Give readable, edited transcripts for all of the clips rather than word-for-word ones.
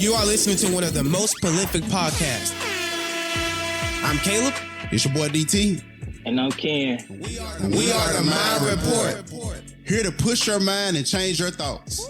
You are listening to one of the most prolific podcasts. I'm Caleb. It's your boy DT. And I'm Ken. We are the Mind Report. Here to push your mind and change your thoughts.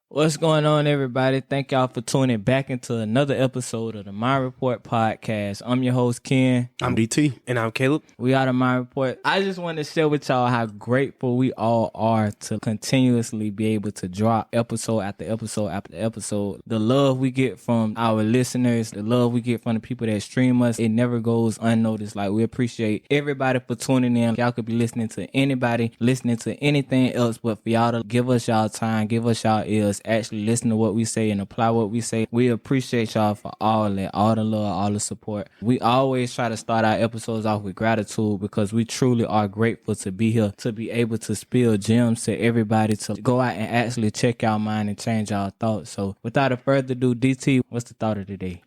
What's going on, everybody? Thank y'all for tuning back into another episode of the Mind Report podcast. I'm your host, Ken. I'm DT. And I'm Caleb. We are the Mind Report. I just want to share with y'all how grateful we all are to continuously be able to drop episode after episode after episode. The love we get from our listeners, the love we get from the people that stream us, it never goes unnoticed. Like, we appreciate everybody for tuning in. Y'all could be listening to anybody, listening to anything else, but for y'all to give us y'all time, give us y'all ears, actually listen to what we say and apply what we say. We appreciate y'all for all that, all the love, all the support. We always try to start our episodes off with gratitude because we truly are grateful to be here, to be able to spill gems to everybody, to go out and actually check our mind and change our thoughts. So without a further ado, DT, what's the thought of the day?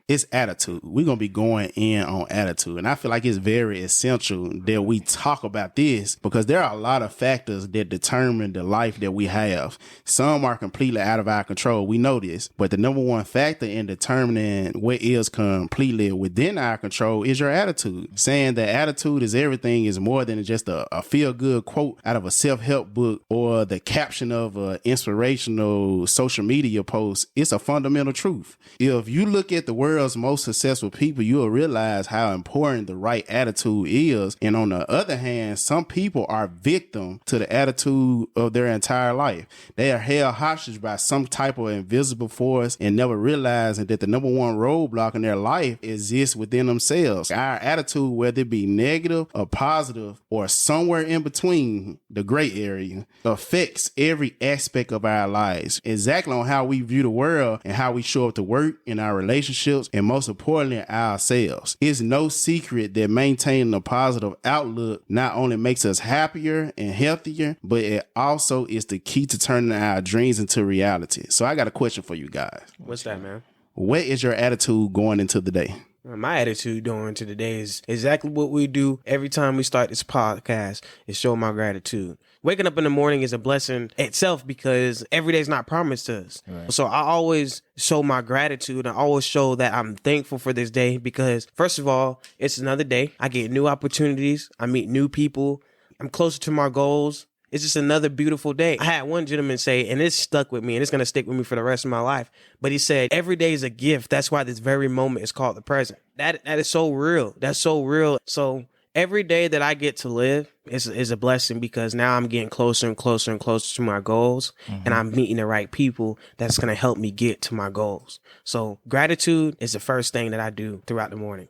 It's attitude. We're going to be going in on attitude. And I feel like it's very essential that we talk about this because there are a lot of factors that determine the life that we have. Some are completely out of our control. We know this. But the number one factor in determining what is completely within our control is your attitude. Saying that attitude is everything is more than just a feel-good quote out of a self-help book or the caption of an inspirational social media post. It's a fundamental truth. If you look at the world's most successful people, you'll realize how important the right attitude is. And on the other hand, some people are victim to the attitude of their entire life. They are held hostage by some type of invisible force and never realizing that the number one roadblock in their life exists within themselves. Our attitude, whether it be negative or positive or somewhere in between, the gray area, affects every aspect of our lives. Exactly on how we view the world and how we show up to work, in our relationships, and most importantly, ourselves. It's no secret that maintaining a positive outlook not only makes us happier and healthier, but it also is the key to turning our dreams into reality. So I got a question for you guys. What's that, man? What is your attitude going into the day? My attitude going into the day is exactly what we do every time we start this podcast, is show my gratitude. Waking up in the morning is a blessing itself because every day is not promised to us. Right. So I always show my gratitude. I always show that I'm thankful for this day because, first of all, it's another day. I get new opportunities. I meet new people. I'm closer to my goals. It's just another beautiful day. I had one gentleman say, and it stuck with me, and it's going to stick with me for the rest of my life. But he said, every day is a gift. That's why this very moment is called the present. That is so real. That's so real. So every day that I get to live is a blessing because now I'm getting closer and closer and closer to my goals. Mm-hmm. And I'm meeting the right people that's going to help me get to my goals. So gratitude is the first thing that I do throughout the morning.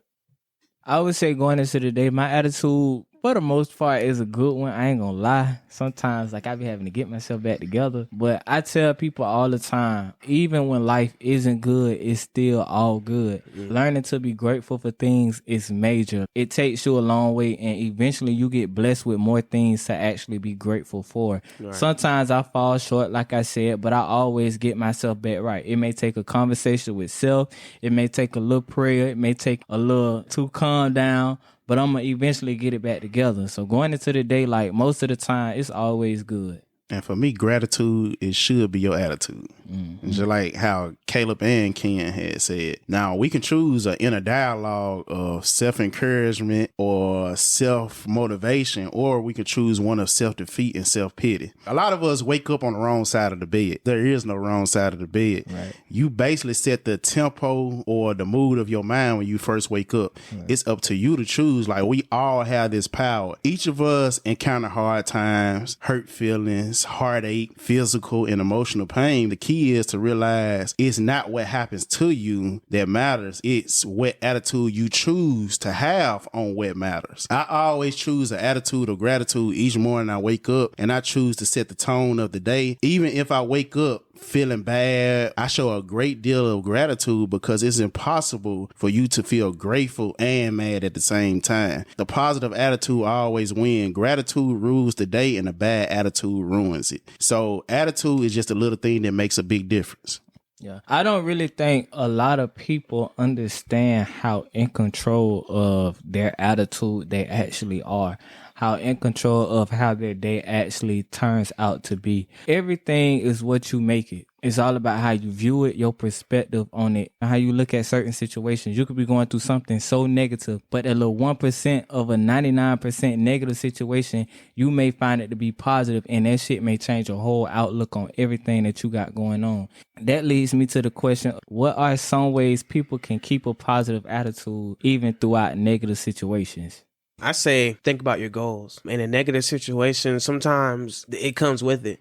I would say going into the day, my attitude, for the most part, is a good one. I ain't gonna lie. Sometimes, I be having to get myself back together. But I tell people all the time, even when life isn't good, it's still all good. Mm-hmm. Learning to be grateful for things is major. It takes you a long way, and eventually you get blessed with more things to actually be grateful for. Right. Sometimes I fall short, like I said, but I always get myself back right. It may take a conversation with self. It may take a little prayer. It may take a little to calm down. But I'm going to eventually get it back together. So going into the day, most of the time, it's always good. And for me, gratitude, it should be your attitude. Mm-hmm. Just like how Caleb and Ken had said. Now, we can choose an inner dialogue of self-encouragement or self-motivation, or we can choose one of self-defeat and self-pity. A lot of us wake up on the wrong side of the bed. There is no wrong side of the bed. Right. You basically set the tempo or the mood of your mind when you first wake up. Right. It's up to you to choose. We all have this power. Each of us encounter hard times, hurt feelings, heartache, physical and emotional pain. The key is to realize it's not what happens to you that matters. It's what attitude you choose to have on what matters. I always choose an attitude of gratitude each morning I wake up, and I choose to set the tone of the day. Even if I wake up feeling bad, I show a great deal of gratitude because it's impossible for you to feel grateful and mad at the same time. The positive attitude always wins. Gratitude rules the day and a bad attitude ruins it. So attitude is just a little thing that makes a big difference. Yeah, I don't really think a lot of people understand how in control of their attitude they actually are. how in control of how their day actually turns out to be. Everything is what you make it. It's all about how you view it, your perspective on it, how you look at certain situations. You could be going through something so negative, but a little 1% of a 99% negative situation, you may find it to be positive, and that shit may change your whole outlook on everything that you got going on. That leads me to the question, what are some ways people can keep a positive attitude even throughout negative situations? I say think about your goals. In a negative situation, sometimes it comes with it.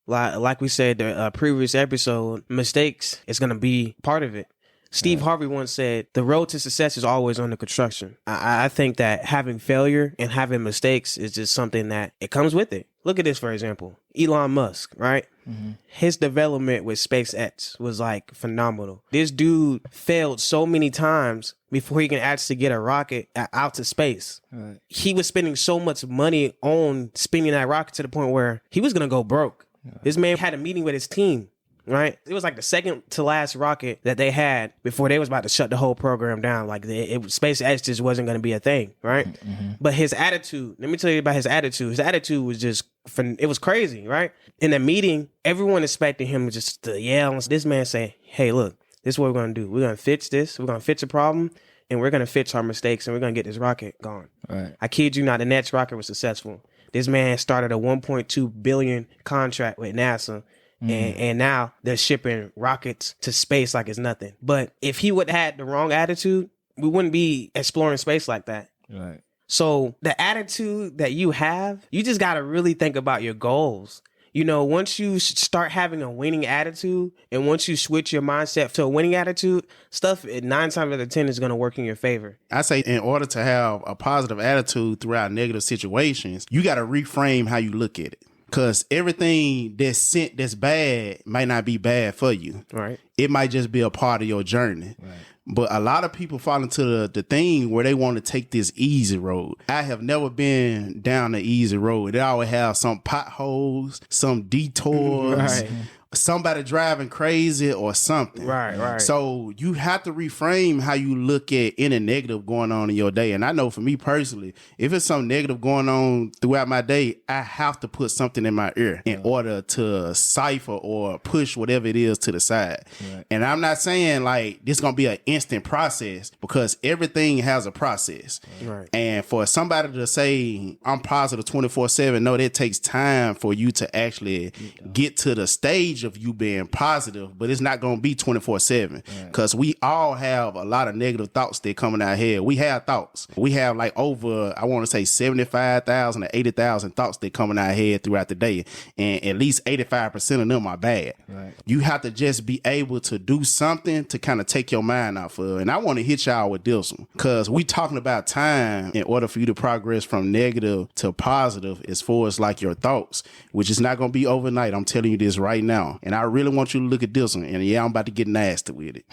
Like we said, the previous episode, mistakes is going to be part of it. Steve Harvey once said, the road to success is always under construction. I think that having failure and having mistakes is just something that it comes with it. Look at this, for example. Elon Musk, right? Mm-hmm. His development with SpaceX was like phenomenal. This dude failed so many times before he can actually get a rocket out to space. Right. He was spending so much money on spinning that rocket to the point where he was going to go broke. This man had a meeting with his team, right? It was like the second to last rocket that they had before they was about to shut the whole program down. Like SpaceX just wasn't going to be a thing, right? Mm-hmm. But his attitude, let me tell you about his attitude. His attitude was just, it was crazy, right? In the meeting, everyone expected him just to yell. This man say, hey, look, this is what we're going to do. We're going to fix this. We're going to fix the problem. And we're going to fix our mistakes. And we're going to get this rocket gone. Right. I kid you not, the next rocket was successful. This man started a $1.2 billion contract with NASA, and now they're shipping rockets to space like it's nothing. But if he would have had the wrong attitude, we wouldn't be exploring space like that. Right. So the attitude that you have, you just got to really think about your goals. You know, once you start having a winning attitude and once you switch your mindset to a winning attitude, stuff 9 times out of 10 is going to work in your favor. I say in order to have a positive attitude throughout negative situations, you got to reframe how you look at it. Because everything that's bad might not be bad for you. Right. It might just be a part of your journey. Right. But a lot of people fall into the thing where they want to take this easy road. I have never been down the easy road. They always have some potholes, some detours. Right. Somebody driving crazy or something. Right. So you have to reframe how you look at any negative going on in your day. And I know for me personally, if it's something negative going on throughout my day, I have to put something in my ear in order to cipher or push whatever it is to the side. Right. And I'm not saying like this is going to be an instant process because everything has a process. Right. And for somebody to say I'm positive 24/7, no, that takes time for you to actually get to the stage of you being positive, but it's not going to be 24/7 because we all have a lot of negative thoughts that come in our head. We have thoughts. We have like over, I want to say 75,000 to 80,000 thoughts that come in our head throughout the day. And at least 85% of them are bad. Right. You have to just be able to do something to kind of take your mind off of. And I want to hit y'all with this one because we talking about time in order for you to progress from negative to positive as far as like your thoughts, which is not going to be overnight. I'm telling you this right now. And I really want you to look at this one. And yeah, I'm about to get nasty with it.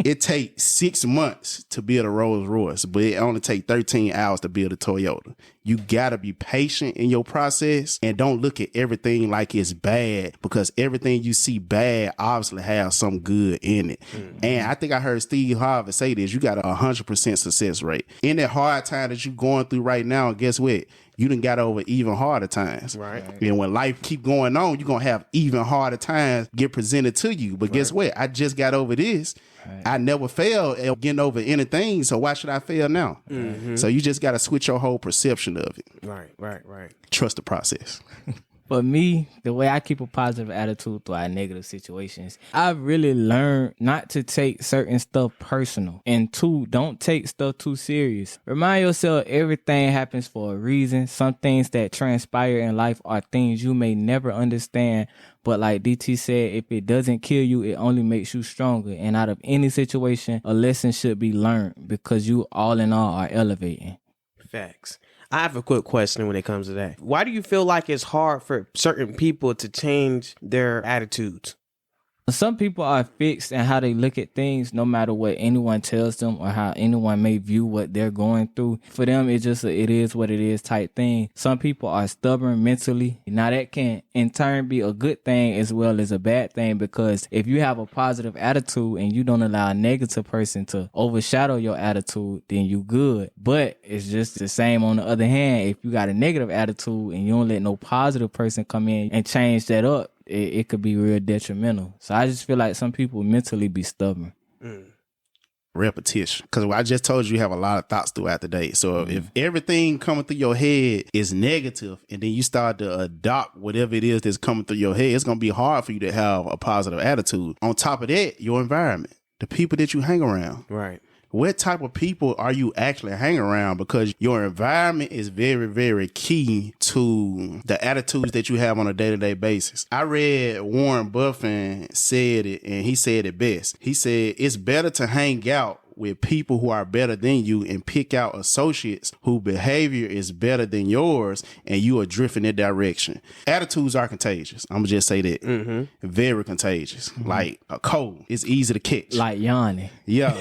It takes 6 months to build a Rolls Royce, but it only takes 13 hours to build a Toyota. You got to be patient in your process and don't look at everything like it's bad because everything you see bad obviously has some good in it. Mm-hmm. And I think I heard Steve Harvey say this, you got a 100% success rate. In that hard time that you're going through right now, guess what? You done got over even harder times. Right. And when life keep going on, you're going to have even harder times get presented to you. But guess what? I just got over this. Right. I never failed at getting over anything, so why should I fail now? Mm-hmm. So you just got to switch your whole perception of it. Right. Trust the process. For me, the way I keep a positive attitude throughout negative situations, I've really learned not to take certain stuff personal. And 2, don't take stuff too serious. Remind yourself everything happens for a reason. Some things that transpire in life are things you may never understand. But like DT said, if it doesn't kill you, it only makes you stronger. And out of any situation, a lesson should be learned because you all in all are elevating. Facts. I have a quick question when it comes to that. Why do you feel like it's hard for certain people to change their attitudes? Some people are fixed in how they look at things, no matter what anyone tells them or how anyone may view what they're going through. For them, it's just it is what it is type thing. Some people are stubborn mentally. Now that can in turn be a good thing as well as a bad thing, because if you have a positive attitude and you don't allow a negative person to overshadow your attitude, then you good. But it's just the same on the other hand. If you got a negative attitude and you don't let no positive person come in and change that up, it could be real detrimental. So I just feel like some people mentally be stubborn. Repetition. Because I just told you have a lot of thoughts throughout the day. So if everything coming through your head is negative and then you start to adopt whatever it is that's coming through your head, it's going to be hard for you to have a positive attitude. On top of that, your environment, the people that you hang around. Right. What type of people are you actually hanging around? Because your environment is very, very key to the attitudes that you have on a day-to-day basis. I read Warren Buffett said it, and he said it best. He said, it's better to hang out with people who are better than you and pick out associates whose behavior is better than yours and you are drifting in that direction. Attitudes are contagious. I'm going to just say that. Very contagious. Like a cold. It's easy to catch. Like yawning. Yeah.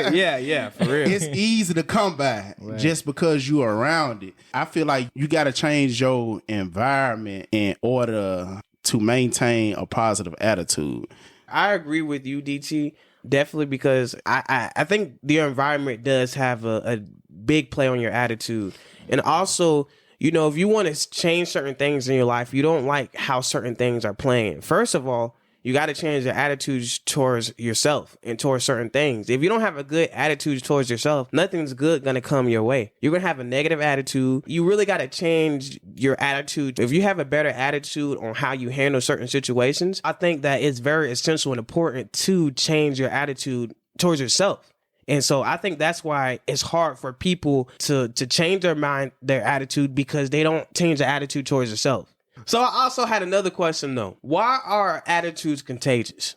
yeah, for real. It's easy to come by just because you are around it. I feel like you got to change your environment in order to maintain a positive attitude. I agree with you, DT. Definitely, because I think the environment does have a big play on your attitude. And also, you know, if you want to change certain things in your life, you don't like how certain things are playing. First of all, you got to change your attitudes towards yourself and towards certain things. If you don't have a good attitude towards yourself, nothing's good going to come your way. You're going to have a negative attitude. You really got to change your attitude. If you have a better attitude on how you handle certain situations, I think that it's very essential and important to change your attitude towards yourself. And so I think that's why it's hard for people to change their mind, their attitude, because they don't change their attitude towards themselves. So I also had another question, though. Why are attitudes contagious?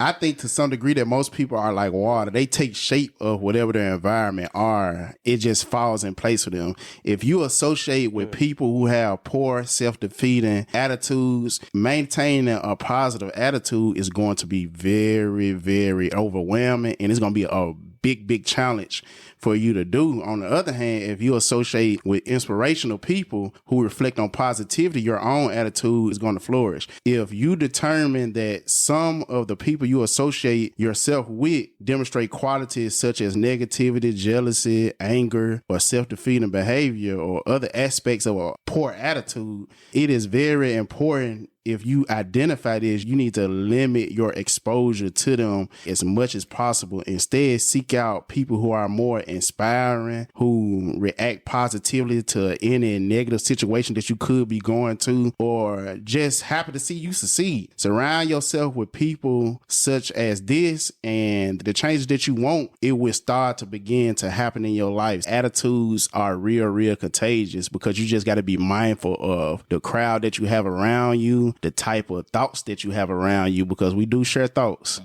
I think to some degree that most people are like water. They take shape of whatever their environment are. It just falls in place for them. If you associate with people who have poor, self-defeating attitudes, maintaining a positive attitude is going to be very, very overwhelming, and it's going to be a big challenge for you to do. On the other hand, if you associate with inspirational people who reflect on positivity, your own attitude is going to flourish. If you determine that some of the people you associate yourself with demonstrate qualities such as negativity, jealousy, anger, or self-defeating behavior, or other aspects of a poor attitude, it is very important. If you identify this, you need to limit your exposure to them as much as possible. Instead, seek out people who are more inspiring, who react positively to any negative situation that you could be going to, or just happy to see you succeed. Surround yourself with people such as this, and the changes that you want, it will start to begin to happen in your life. Attitudes are real contagious, because you just got to be mindful of the crowd that you have around you, the type of thoughts that you have around you, because we do share thoughts,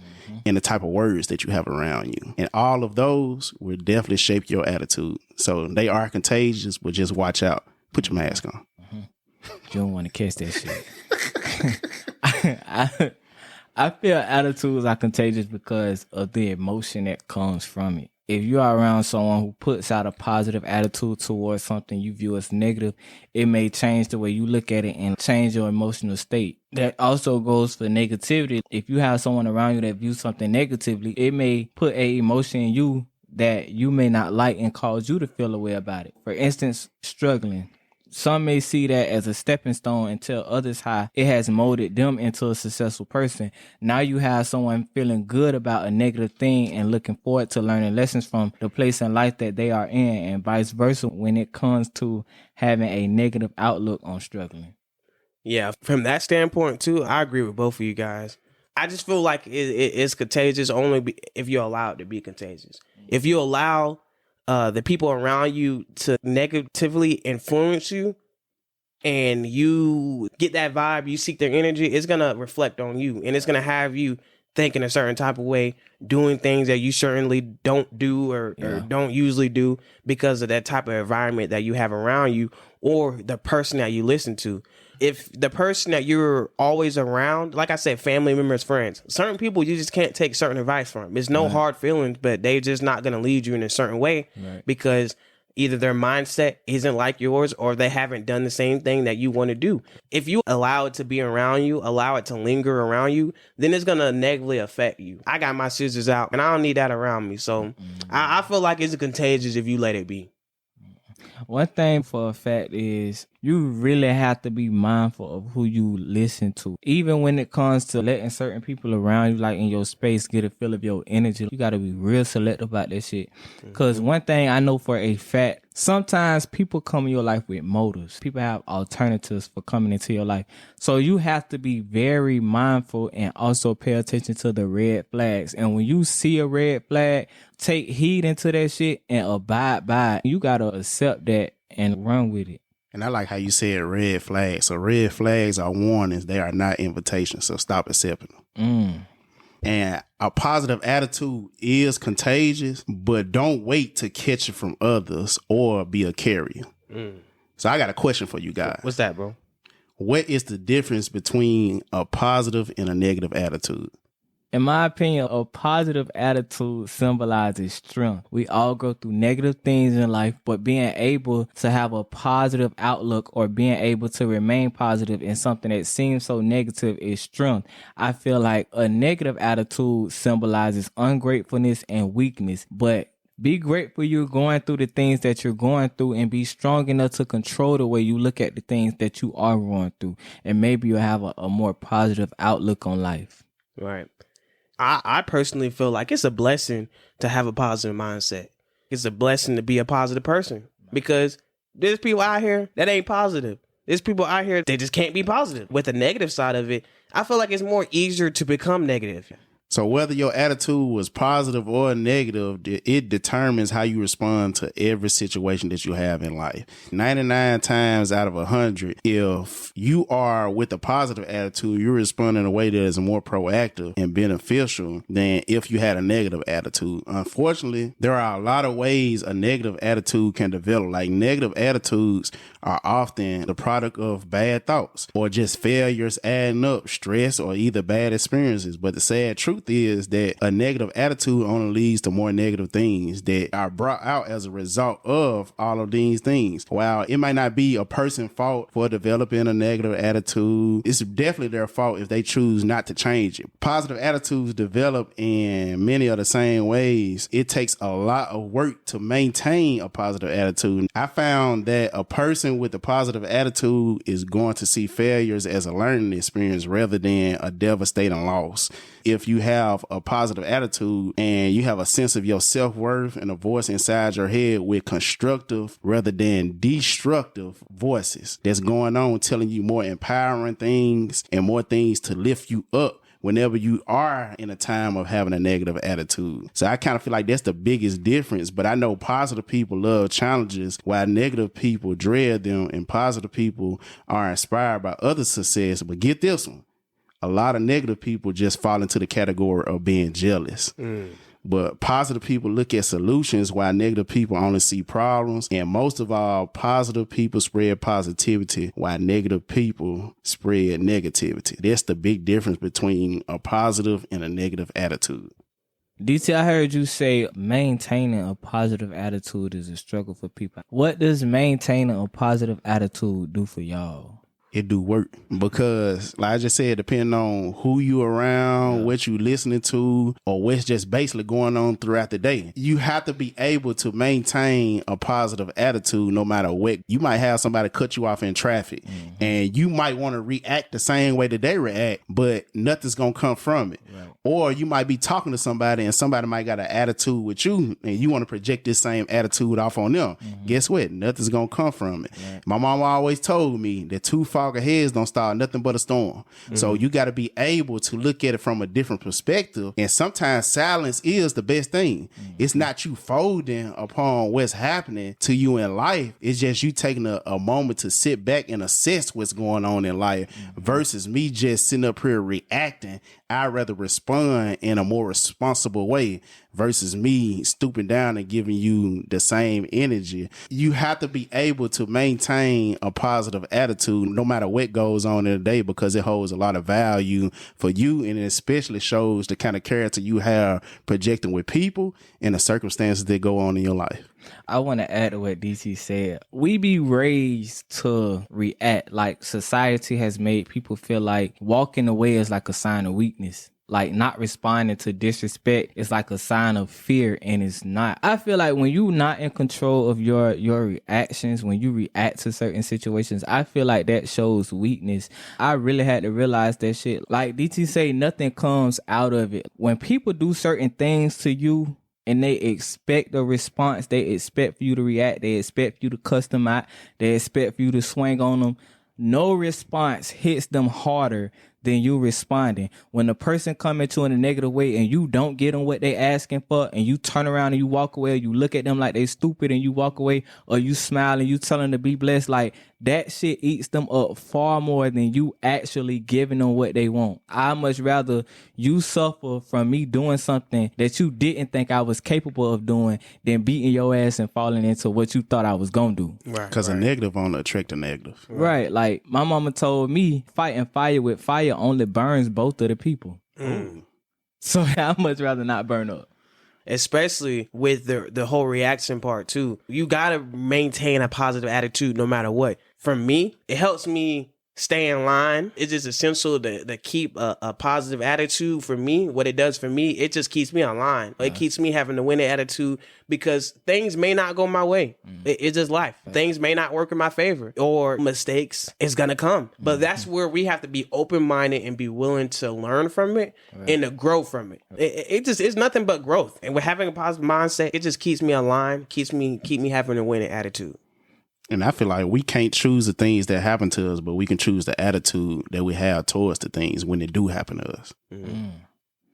and the type of words that you have around you. And all of those will definitely shape your attitude. So they are contagious, but just watch out. Put your mask on. You don't want to catch that shit. I feel attitudes are contagious because of the emotion that comes from it. If you are around someone who puts out a positive attitude towards something you view as negative, it may change the way you look at it and change your emotional state. That also goes for negativity. If you have someone around you that views something negatively, it may put a emotion in you that you may not like and cause you to feel a way about it. For instance, struggling. Some may see that as a stepping stone and tell others how it has molded them into a successful person. Now you have someone feeling good about a negative thing and looking forward to learning lessons from the place in life that they are in, and vice versa when it comes to having a negative outlook on struggling. Yeah, from that standpoint, too, I agree with both of you guys. I just feel like it's contagious only if you allow it to be contagious. If you allow the people around you to negatively influence you and you get that vibe, you seek their energy, it's going to reflect on you, and it's going to have you thinking a certain type of way, doing things that you certainly don't do or don't usually do because of that type of environment that you have around you or the person that you listen to. if the person that you're always around, like I said, family members, friends, certain people you just can't take certain advice from. It's no hard feelings, but they're just not going to lead you in a certain way because either their mindset isn't like yours or they haven't done the same thing that you want to do. If you allow it to be around you, allow it to linger around you, then it's going to negatively affect you. I got my scissors out and I don't need that around me. So I feel like it's contagious if you let it be. One thing for a fact is you really have to be mindful of who you listen to. Even when it comes to letting certain people around you, like in your space, get a feel of your energy, you got to be real selective about that shit. Because one thing I know for a fact, sometimes people come in your life with motives. People have alternatives for coming into your life. So you have to be very mindful and also pay attention to the red flags. And when you see a red flag, take heed into that shit and abide by it. You got to accept that and run with it. And I like how you said red flags. So red flags are warnings. They are not invitations. So stop accepting them. And a positive attitude is contagious, but don't wait to catch it from others or be a carrier. So I got a question for you guys. What's that, bro? What is the difference between a positive and a negative attitude? In my opinion, a positive attitude symbolizes strength. We all go through negative things in life, but being able to have a positive outlook or being able to remain positive in something that seems so negative is strength. I feel like a negative attitude symbolizes ungratefulness and weakness, but be grateful you're going through the things that you're going through and be strong enough to control the way you look at the things that you are going through. And maybe you'll have a more positive outlook on life. Right. I personally feel like it's a blessing to have a positive mindset. It's a blessing to be a positive person because there's people out here that ain't positive. There's people out here that just can't be positive. With the negative side of it, I feel like it's more easier to become negative. So whether your attitude was positive or negative, it determines how you respond to every situation that you have in life. 99 times out of 100, if you are with a positive attitude, you respond in a way that is more proactive and beneficial than if you had a negative attitude. Unfortunately, there are a lot of ways a negative attitude can develop. Like negative attitudes are often the product of bad thoughts or just failures adding up, stress, or either bad experiences. But the sad truth is that a negative attitude only leads to more negative things that are brought out as a result of all of these things. While it might not be a person's fault for developing a negative attitude, it's definitely their fault if they choose not to change it. Positive attitudes develop in many of the same ways. It takes a lot of work to maintain a positive attitude. I found that a person with a positive attitude is going to see failures as a learning experience rather than a devastating loss. If you have a positive attitude and you have a sense of your self-worth and a voice inside your head with constructive rather than destructive voices that's going on telling you more empowering things and more things to lift you up whenever you are in a time of having a negative attitude. So I kind of feel like that's the biggest difference. But I know positive people love challenges while negative people dread them, and positive people are inspired by other success. But get this one. A lot of negative people just fall into the category of being jealous. But positive people look at solutions while negative people only see problems. And most of all, positive people spread positivity while negative people spread negativity. That's the big difference between a positive and a negative attitude. DT, I heard you say maintaining a positive attitude is a struggle for people. What does maintaining a positive attitude do for y'all? It do work because, like I just said, depending on who you around, what you listening to, or what's just basically going on throughout the day, you have to be able to maintain a positive attitude no matter what. You might have somebody cut you off in traffic and you might want to react the same way that they react, but nothing's going to come from it. Right. Or you might be talking to somebody and somebody might got an attitude with you and you want to project this same attitude off on them. Guess what? Nothing's going to come from it. Right. My mama always told me that too fog ahead don't start nothing but a storm. So you got to be able to look at it from a different perspective. And sometimes silence is the best thing. It's not you folding upon what's happening to you in life. It's just you taking a moment to sit back and assess what's going on in life versus me just sitting up here reacting. I'd rather respond in a more responsible way versus me stooping down and giving you the same energy. You have to be able to maintain a positive attitude no matter what goes on in the day, because it holds a lot of value for you, and it especially shows the kind of character you have projecting with people and the circumstances that go on in your life. I want to add to what DC said. We be raised to react. Like, society has made people feel like walking away is like a sign of weakness. Like, not responding to disrespect is like a sign of fear, and it's not. I feel like when you not in control of your reactions, when you react to certain situations, I feel like that shows weakness. I really had to realize that shit. Like DT say, nothing comes out of it. When people do certain things to you and they expect a response, they expect for you to react, they expect for you to cuss them out, they expect for you to swing on them, no response hits them harder than you responding. When the person come at you in a negative way and you don't get them what they asking for, and you turn around and you walk away, or you look at them like they stupid and you walk away, or you smile and you tell them to be blessed, like that shit eats them up far more than you actually giving them what they want. I much rather you suffer from me doing something that you didn't think I was capable of doing than beating your ass and falling into what you thought I was gonna do. Because a negative on attract a negative. Right. Like my mama told me, fighting fire with fire only burns both of the people. So I much rather not burn up. Especially with the whole reaction part too. You gotta maintain a positive attitude no matter what. For me, it helps me stay in line. It's just essential to keep a positive attitude. For me, what it does for me, it just keeps me in line. It keeps me having a winning attitude, because things may not go my way. It's just life. Things may not work in my favor, or mistakes is gonna come. But that's where we have to be open-minded and be willing to learn from it and to grow from it. It's nothing but growth. And with having a positive mindset, it just keeps me aligned, keep me having a winning attitude. And I feel like we can't choose the things that happen to us, but we can choose the attitude that we have towards the things when they do happen to us.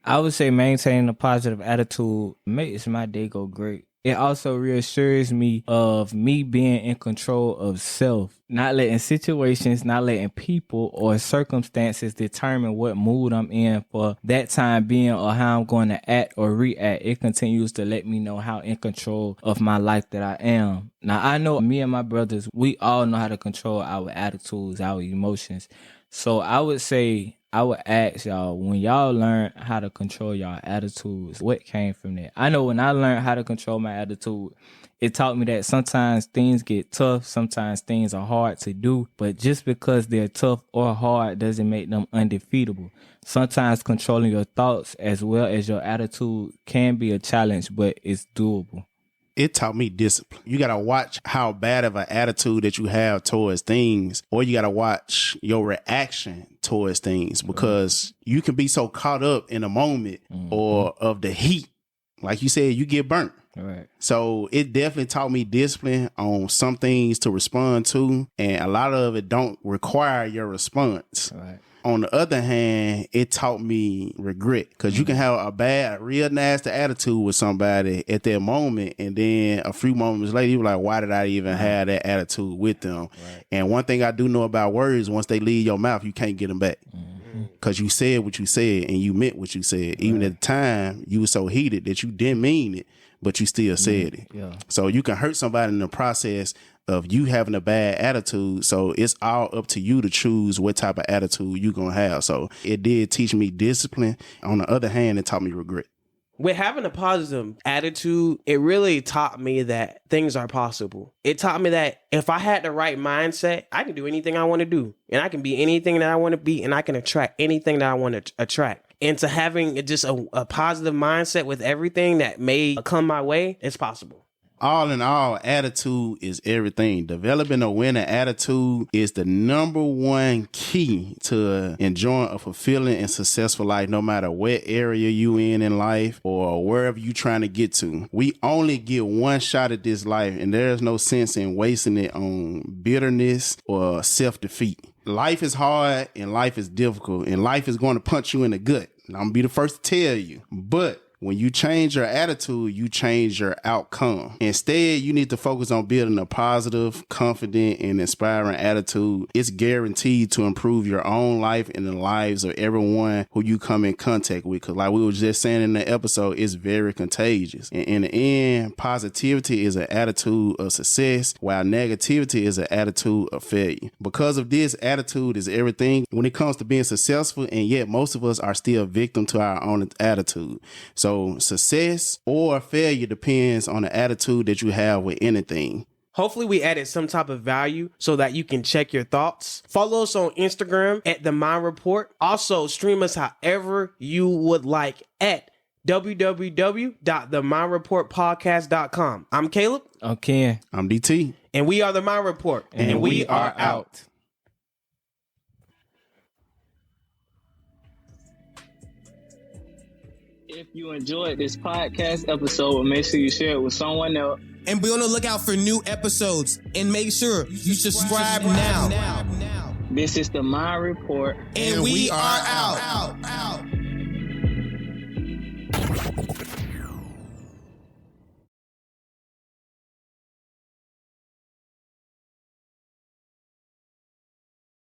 I would say maintaining a positive attitude makes my day go great. It also reassures me of me being in control of self, not letting situations, not letting people or circumstances determine what mood I'm in for that time being, or how I'm going to act or react. It continues to let me know how in control of my life that I am. Now, I know me and my brothers, we all know how to control our attitudes, our emotions. So I would say, I would ask y'all, when y'all learn how to control y'all attitudes, what came from that? I know when I learned how to control my attitude, it taught me that sometimes things get tough, sometimes things are hard to do, but just because they're tough or hard doesn't make them undefeatable. Sometimes controlling your thoughts as well as your attitude can be a challenge, but it's doable. It taught me discipline. You got to watch how bad of an attitude that you have towards things, or you got to watch your reaction towards things, because you can be so caught up in a moment or of the heat. Like you said, you get burnt. Right. So it definitely taught me discipline on some things to respond to, and a lot of it don't require your response. Right. On the other hand, it taught me regret, because you can have a bad, real nasty attitude with somebody at that moment, and then a few moments later, you're like, why did I even have that attitude with them? Right. And one thing I do know about words, once they leave your mouth, you can't get them back, because you said what you said and you meant what you said. Even at the time, you were so heated that you didn't mean it, but you still said it. Yeah. So you can hurt somebody in the process of you having a bad attitude. So it's all up to you to choose what type of attitude you're going to have. So it did teach me discipline. On the other hand, it taught me regret. With having a positive attitude, it really taught me that things are possible. It taught me that if I had the right mindset, I can do anything I want to do, and I can be anything that I want to be, and I can attract anything that I want to attract. And to having just a positive mindset with everything that may come my way, it's possible. All in all, attitude is everything. Developing a winning attitude is the number one key to enjoying a fulfilling and successful life, no matter what area you in life or wherever you trying to get to. We only get one shot at this life, and there's no sense in wasting it on bitterness or self-defeat. Life is hard and life is difficult, and life is going to punch you in the gut. I'm going to be the first to tell you, but When you change your attitude, you change your outcome. Instead, you need to focus on building a positive, confident, and inspiring attitude. It's guaranteed to improve your own life and the lives of everyone who you come in contact with. Because like we were just saying in the episode, it's very contagious. And in the end, positivity is an attitude of success, while negativity is an attitude of failure. Because of this, attitude is everything when it comes to being successful, and yet most of us are still victim to our own attitude. So success or failure depends on the attitude that you have with anything. Hopefully we added some type of value so that you can check your thoughts. Follow us on Instagram at The Mind Report. Also stream us however you would like at www.themindreportpodcast.com. I'm Caleb. I'm Ken. I'm DT. And we are The Mind Report. And we are out. If you enjoyed this podcast episode, make sure you share it with someone else. And be on the lookout for new episodes. And make sure you subscribe now. This is The Mind Report. And we are out.